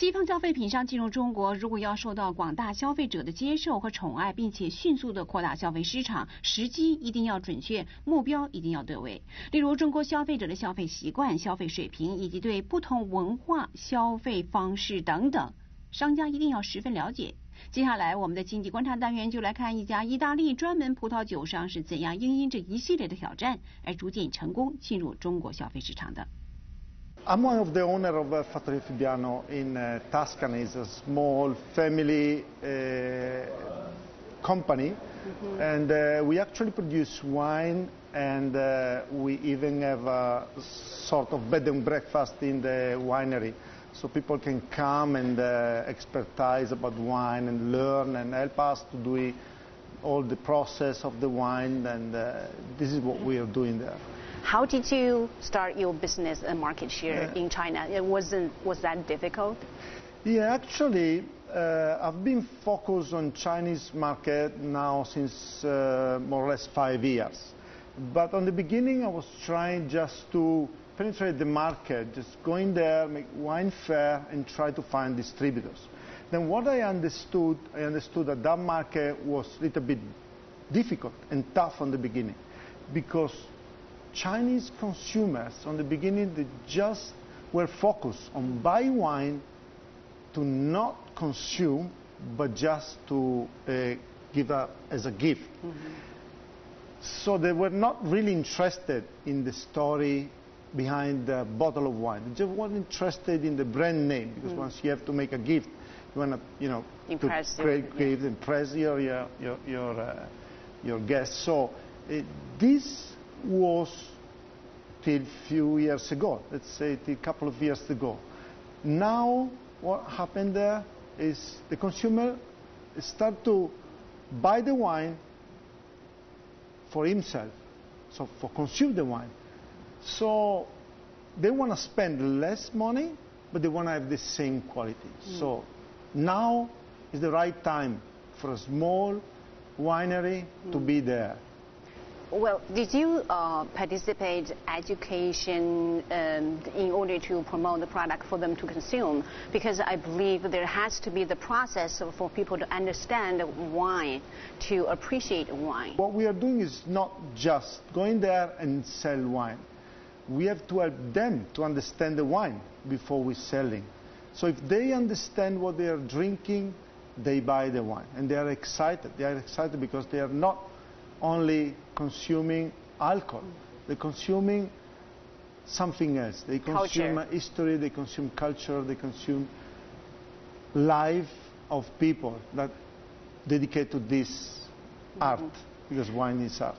西方消费品商进入中国，如果要受到广大消费者的接受和宠爱，并且迅速的扩大消费市场，时机一定要准确，目标一定要对位。例如，中国消费者的消费习惯、消费水平以及对不同文化消费方式等等，商家一定要十分了解。接下来，我们的经济观察单元就来看一家意大利专门葡萄酒商是怎样因这一系列的挑战，而逐渐成功进入中国消费市场的。I'm one of the owners of Fattoria Fibbiano in Tuscany. It's a small family company, and we actually produce wine, and we even have a sort of bed and breakfast in the winery, so people can come and expertise about wine and learn and help us to do all the process of the wine, and this is what we are doing there. How did you start your business and market share in China? Was that difficult? Yeah, actually, I've been focused on Chinese market now since more or less 5 years. But on the beginning, I was trying just to penetrate the market, just going there, make wine fair, and try to find distributors. Then what I understood that that market was a little bit difficult and tough on the beginning, because Chinese consumers, on the beginning, they just were focused on buy wine to not consume, but just to give up as a gift. So they were not really interested in the story behind the bottle of wine. They just weren't interested in the brand name, because once you have to make a gift, you want to, impress to create gift, impress your guests. So this was till few years ago, let's say till a couple of years ago. Now what happened there is the consumer start to buy the wine for himself, so for consume the wine. So they want to spend less money, but they want to have the same quality. So now is the right time for a small winery to be there. Well, did you participate education in order to promote the product for them to consume? Because I believe there has to be the process for people to understand wine, to appreciate wine. What we are doing is not just going there and sell wine. We have to help them to understand the wine before we selling. So if they understand what they are drinking, they buy the wine, and they are excited. They are excited because they are not only consuming alcohol, they're consuming something else. They consume history, they consume culture, they consume life of people that dedicate to this art, because wine is art.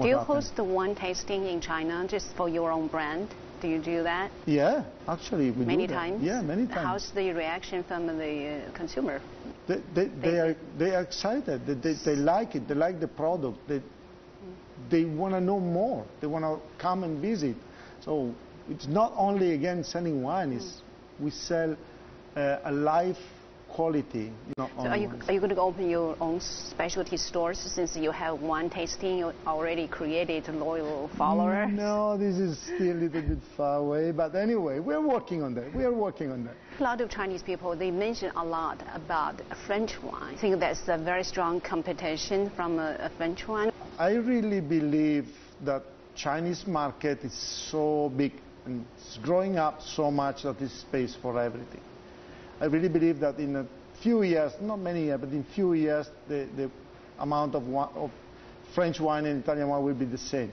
Do you host the wine tasting in China just for your own brand? Do you do that? Yeah, actually we many do that. times? Yeah, many times. How's the reaction from the consumer? They are excited. They like it. They like the product. They want to know more. They want to come and visit. So it's not only, again, selling wine. It's, we sell a life quality. So are you going to open your own specialty stores, since you have wine tasting, you already created loyal followers? No, this is still a little bit far away. But anyway, we're working on that. We are working on that. A lot of Chinese people, they mention a lot about French wine. I think that's a very strong competition from a French wine. I really believe that Chinese market is so big and it's growing up so much that there's space for everything. I really believe that in a few years, not many years, but in few years, the amount of French wine and Italian wine will be the same.